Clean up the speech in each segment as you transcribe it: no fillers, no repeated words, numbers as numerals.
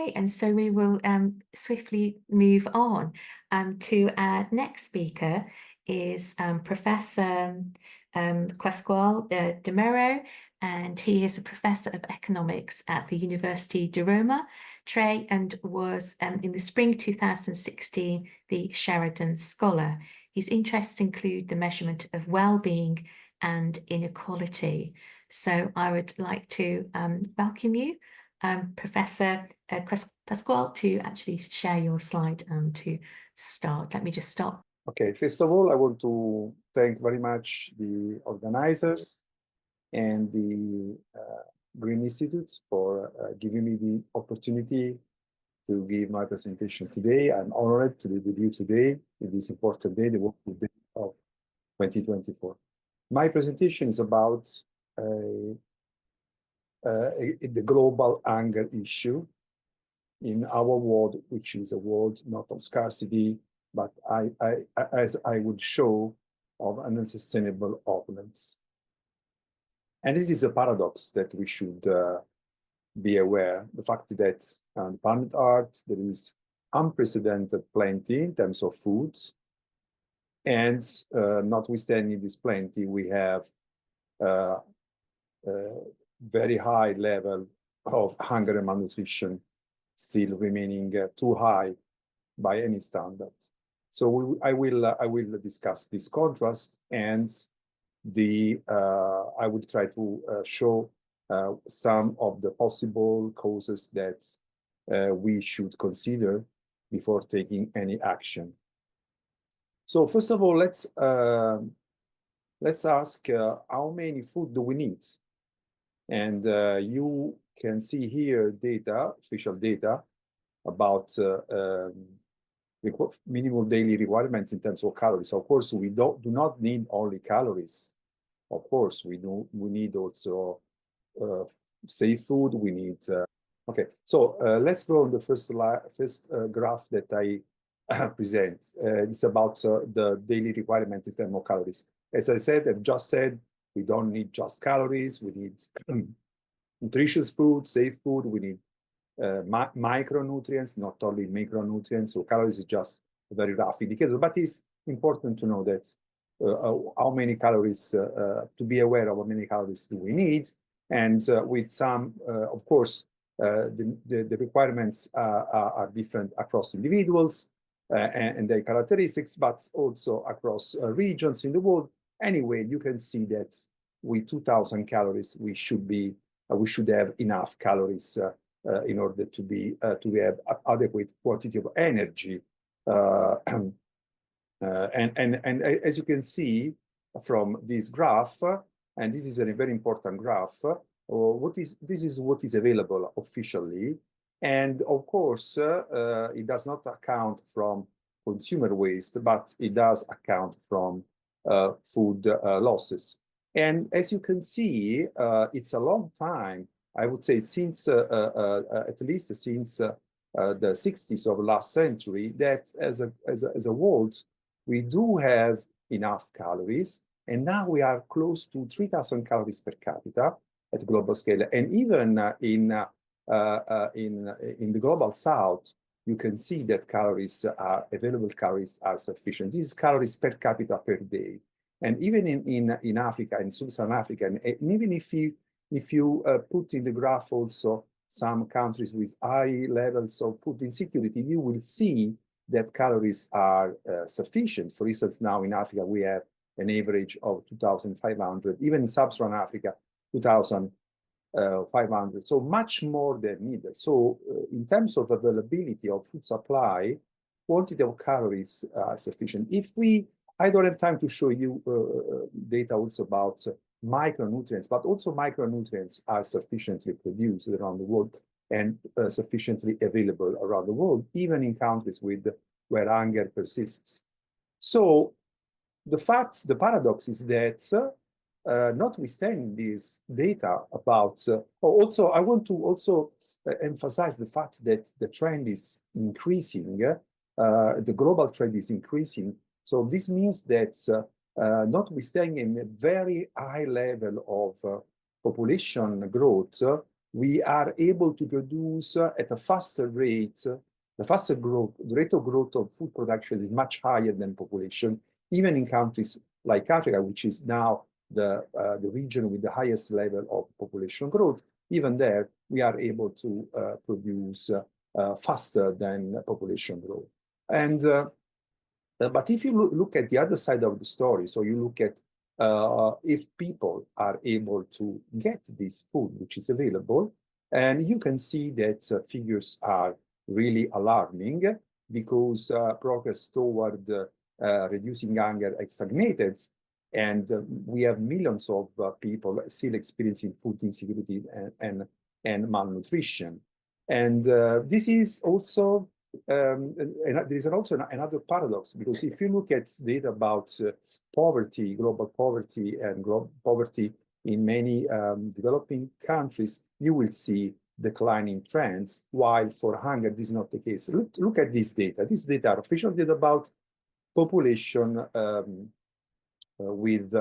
Okay, and so we will swiftly move on to our next speaker is Professor Pasquale De Muro, and he is a professor of economics at the University di Roma, Tre, and was in the spring 2016 the Sheridan Scholar. His interests include the measurement of well-being and inequality. So I would like to welcome you, Professor Pasquale, to actually share your slide to start. Let me just stop. Okay, first of all, I want to thank very much the organizers and the Green Institute for giving me the opportunity to give my presentation today. I'm honored to be with you today in this important day, the World Food Day of 2024. My presentation is about the global hunger issue in our world, which is a world not of scarcity, but as I would show, of an unsustainable opulence. And this is a paradox that we should be aware. The fact that on planet Earth, there is unprecedented plenty in terms of foods. And notwithstanding this plenty, we have very high level of hunger and malnutrition still remaining too high by any standard. So I will discuss this contrast, and I will try to show some of the possible causes that we should consider before taking any action. So first of all, let's ask how many food do we need? And you can see here data, official data, about minimum daily requirements in terms of calories. Of course, we do not need only calories. Of course, we need also safe food. We need. Okay, so let's go on the first graph that I present. It's about the daily requirement in terms of calories. As I said, I've just said, we don't need just calories. We need nutritious food, safe food. We need micronutrients, not only macronutrients. So calories is just a very rough indicator, but it's important to know that how many calories, to be aware of how many calories do we need. And with some, of course, the requirements are different across individuals and their characteristics, but also across regions in the world. Anyway, you can see that with 2,000 calories, we should have enough calories in order to have adequate quantity of energy. And as you can see from this graph, and this is a very important graph, this is what is available officially. And of course, it does not account from consumer waste, but it does account from food losses. And as you can see, it's a long time, I would say, since at least since the 60s of last century, that as a world, we do have enough calories. And now we are close to 3,000 calories per capita at global scale. And even in the global south, you can see that available calories are sufficient. This is calories per capita per day. And even in Africa, in sub-Saharan Africa, and even if you put in the graph also some countries with high levels of food insecurity, you will see that calories are sufficient. For instance, now in Africa, we have an average of 2,500, even in sub-Saharan Africa, 2,500, so much more than needed. So in terms of availability of food supply, quantity of calories are sufficient. I don't have time to show you data also about micronutrients, but also micronutrients are sufficiently produced around the world and sufficiently available around the world, even in countries where hunger persists. So the paradox is that notwithstanding this data about, also I want to also emphasize the fact that the trend is increasing, the global trend is increasing. So this means that notwithstanding a very high level of population growth, we are able to produce at a faster rate. The faster growth, the rate of growth of food production is much higher than population, even in countries like Africa, which is now the region with the highest level of population growth. Even there, we are able to produce faster than population growth. And but if you look at the other side of the story, so you look at if people are able to get this food which is available, and you can see that figures are really alarming, because progress toward reducing hunger has stagnated, and we have millions of people still experiencing food insecurity and malnutrition. And this is also and there is also another paradox, because if you look at data about poverty, global poverty, and poverty in many developing countries, you will see declining trends, while for hunger, this is not the case. Look at this data. This data are official data about population with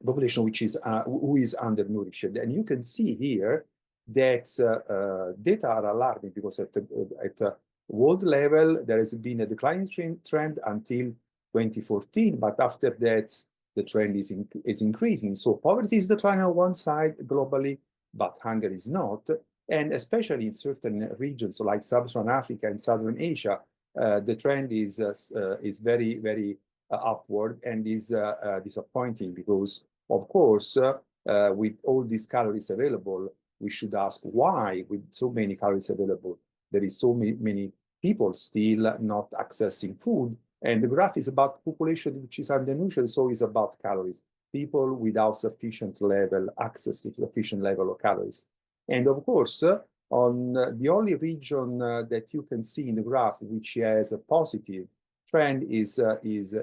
population which is who is undernourished. And you can see here that data are alarming, because at world level, there has been a declining trend until 2014, but after that, the trend is increasing. So poverty is declining on one side globally, but hunger is not. And especially in certain regions like Sub-Saharan Africa and Southern Asia, the trend is very, very upward, and is disappointing, because, of course, with all these calories available, we should ask why, with so many calories available, there is so many people still not accessing food. And the graph is about population which is undernourished, so it's about calories. People without sufficient level, access to sufficient level of calories. And of course, on the only region that you can see in the graph which has a positive trend is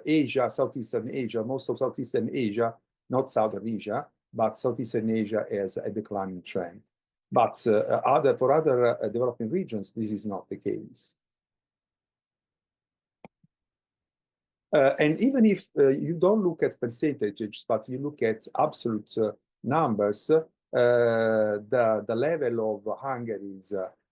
Asia, Southeastern Asia. Most of Southeastern Asia, not Southern Asia, but Southeastern Asia has a declining trend. But for other developing regions, this is not the case. And even if you don't look at percentages, but you look at absolute numbers, the level of hunger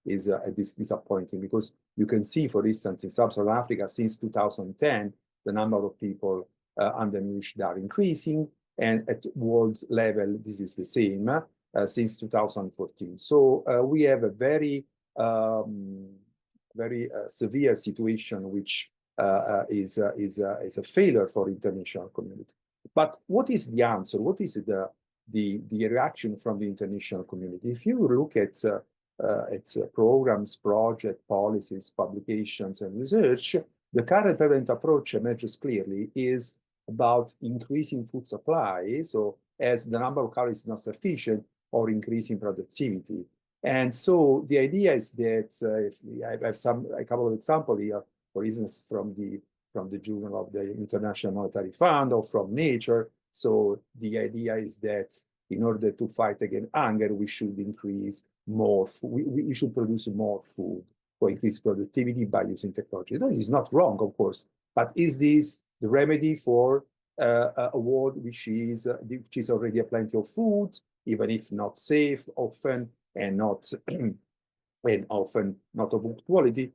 is disappointing, because you can see, for instance, in Sub-Saharan Africa, since 2010, the number of people undernourished are increasing, and at world level, this is the same since 2014. So we have a very, very severe situation, which is a failure for international community. But what is the answer? What is the reaction from the international community? If you look at programs, projects, policies, publications, and research, the current prevalent approach emerges clearly is about increasing food supply, so as the number of calories is not sufficient, or increasing productivity. And so the idea is that I have a couple of examples here, for instance, from the Journal of the International Monetary Fund or from Nature. So the idea is that in order to fight against hunger, we should increase more food. We should produce more food or increase productivity by using technology. This is not wrong, of course, but is this the remedy for a world which is already a plenty of food, even if not safe often, and not and often not of good quality?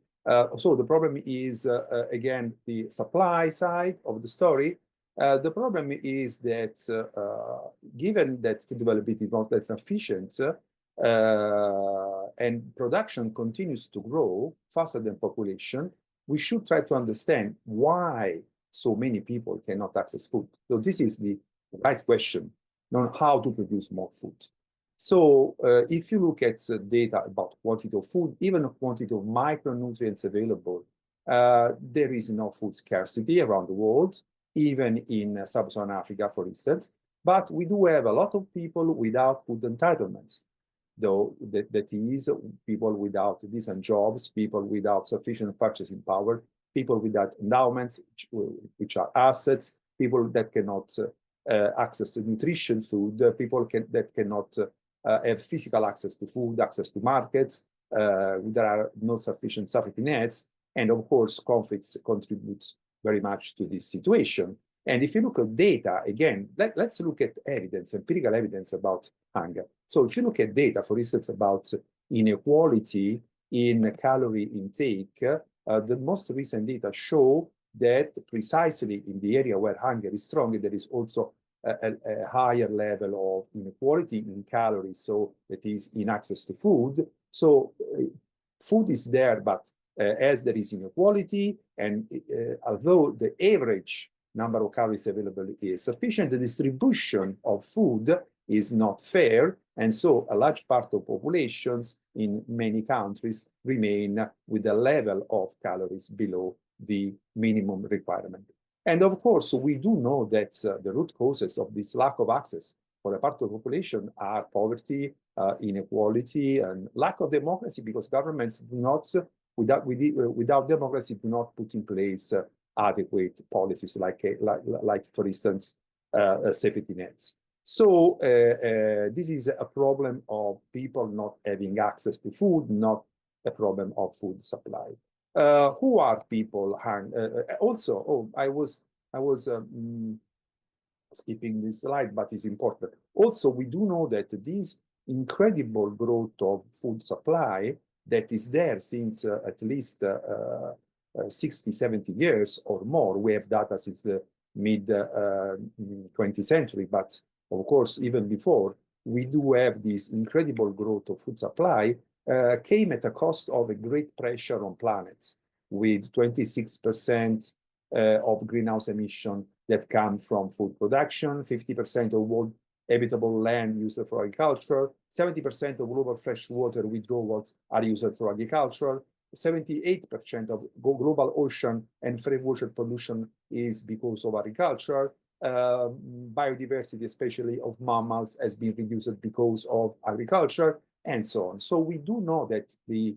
So the problem is, again, the supply side of the story. The problem is that given that food availability is not that sufficient, and production continues to grow faster than population, we should try to understand why so many people cannot access food. So this is the right question on how to produce more food. So if you look at data about quantity of food, even quantity of micronutrients available, there is no food scarcity around the world, even in Sub-Saharan Africa, for instance. But we do have a lot of people without food entitlements, though that is people without decent jobs, people without sufficient purchasing power, people without endowments, which are assets, people that cannot access to nutrition food, people that cannot have physical access to food, access to markets. There are not sufficient safety nets, and of course, conflicts contribute very much to this situation. And if you look at data, again, let's look at evidence, empirical evidence about hunger. So if you look at data, for instance, about inequality in calorie intake, the most recent data show that precisely in the area where hunger is strong, there is also a higher level of inequality in calories, so that is in access to food. So food is there, but as there is inequality, and although the average number of calories available is sufficient, the distribution of food is not fair, and so a large part of populations in many countries remain with a level of calories below the minimum requirement. And of course, we do know that the root causes of this lack of access for a part of the population are poverty, inequality, and lack of democracy, because governments do not, without democracy, do not put in place adequate policies like for instance, safety nets. So this is a problem of people not having access to food, not a problem of food supply. Who are people also, oh, I was skipping this slide, but it's important. Also, we do know that this incredible growth of food supply that is there since at least 60, 70 years or more. We have data since the mid 20th century, but of course, even before, we do have this incredible growth of food supply came at a cost of a great pressure on planets, with 26% of greenhouse emission that come from food production, 50% of world habitable land used for agriculture, 70% of global freshwater withdrawals are used for agriculture, 78% of global ocean and freshwater pollution is because of agriculture. Biodiversity, especially of mammals, has been reduced because of agriculture, and so on. So we do know that the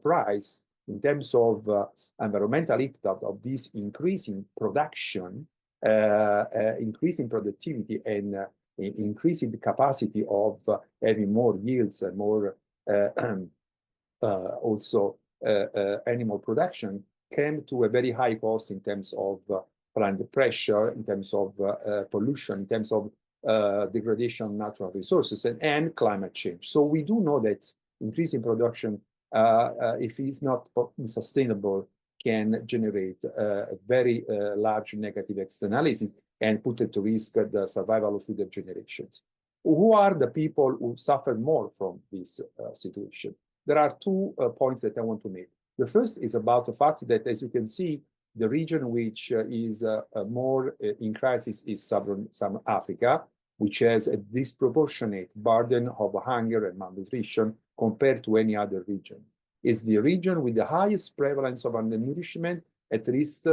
price in terms of environmental impact of this increasing production, increasing productivity, and increasing the capacity of having more yields and more also animal production, came to a very high cost in terms of plant pressure, in terms of pollution, in terms of degradation of natural resources, and climate change. So we do know that increasing production, if it's not sustainable, can generate a very large negative externalities and put at risk the survival of future generations. Who are the people who suffer more from this situation? There are two points that I want to make. The first is about the fact that, as you can see, the region which is more in crisis is Southern Africa, which has a disproportionate burden of hunger and malnutrition compared to any other region. It's the region with the highest prevalence of undernourishment, at least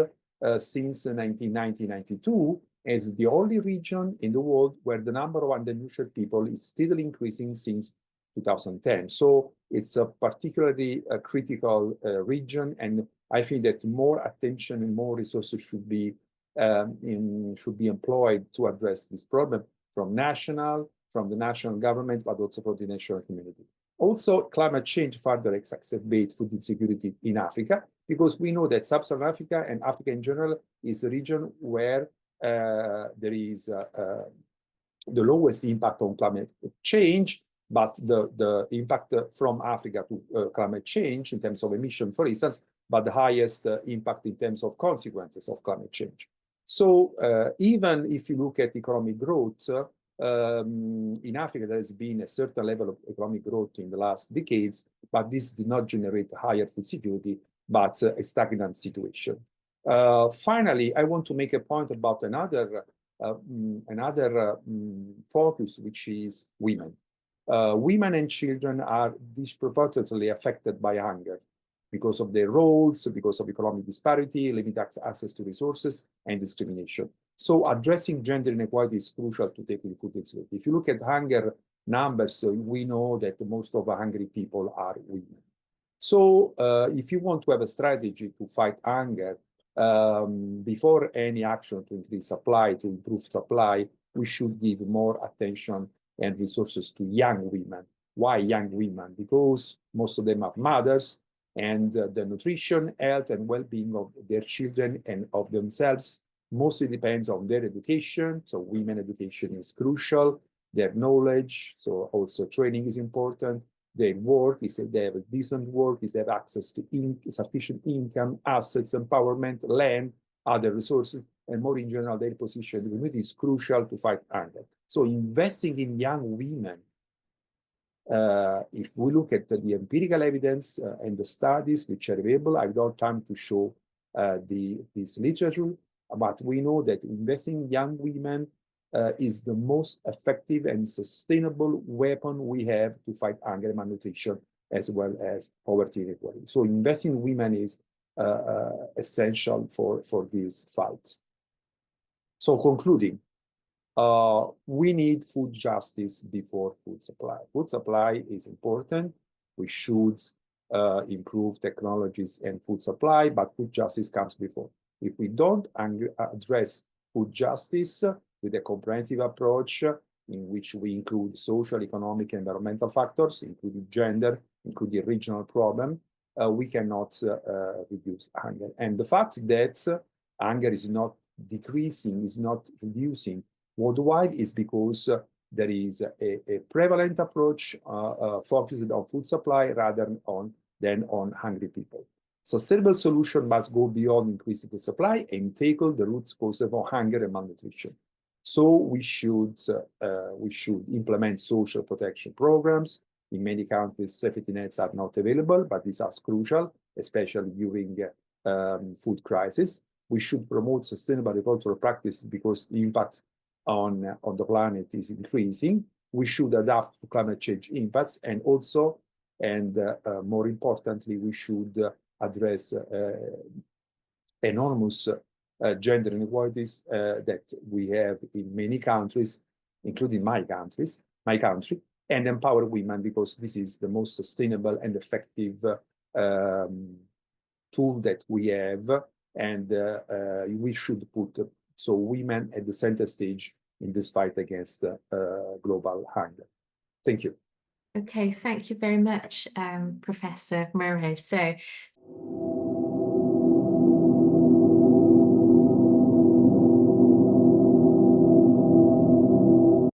since 1992, as the only region in the world where the number of undernourished people is steadily increasing since 2010. So it's a particularly critical region, and I think that more attention and more resources should be employed to address this problem from the national government, but also from the national community. Also, climate change further exacerbates food insecurity in Africa, because we know that Sub-Saharan Africa and Africa in general is a region where there is the lowest impact on climate change, but the impact from Africa to climate change in terms of emission, for instance, but the highest impact in terms of consequences of climate change. So even if you look at economic growth, in Africa, there has been a certain level of economic growth in the last decades, but this did not generate higher food security, but a stagnant situation. Finally, I want to make a point about another focus, which is women. Women and children are disproportionately affected by hunger because of their roles, because of economic disparity, limited access to resources, and discrimination. So addressing gender inequality is crucial to tackle food insecurity. If you look at hunger numbers, we know that most of the hungry people are women. So if you want to have a strategy to fight hunger, before any action to increase supply, to improve supply, we should give more attention and resources to young women. Why young women? Because most of them are mothers, and the nutrition, health, and well-being of their children and of themselves mostly depends on their education. So women education is crucial, their knowledge, so also training is important. Their work, is they have a decent work, is they have access to sufficient income, assets, empowerment, land, other resources, and more in general, their position in the community is crucial to fight hunger. So investing in young women, if we look at the empirical evidence and the studies which are available, I don't have time to show this literature, but we know that investing in young women is the most effective and sustainable weapon we have to fight hunger and malnutrition, as well as poverty inequality. So investing in women is essential for these fights. So concluding, we need food justice before food supply. Food supply is important. We should improve technologies and food supply, but food justice comes before. If we don't address food justice with a comprehensive approach in which we include social, economic, and environmental factors, including gender, including regional problem, we cannot reduce hunger. And the fact that hunger is not decreasing, is not reducing worldwide is because there is a prevalent approach focused on food supply rather than on hungry people. Sustainable solution must go beyond increasing food supply and tackle the root causes of hunger and malnutrition. So we should implement social protection programs. In many countries, safety nets are not available, but these are crucial, especially during food crisis. We should promote sustainable agricultural practices because the impact on the planet is increasing. We should adapt to climate change impacts, and also, and more importantly, we should address enormous gender inequalities that we have in many countries, including my country, and empower women, because this is the most sustainable and effective tool that we have, and we should put so women at the center stage in this fight against global hunger. Thank you. Okay, thank you very much, Professor Muro. So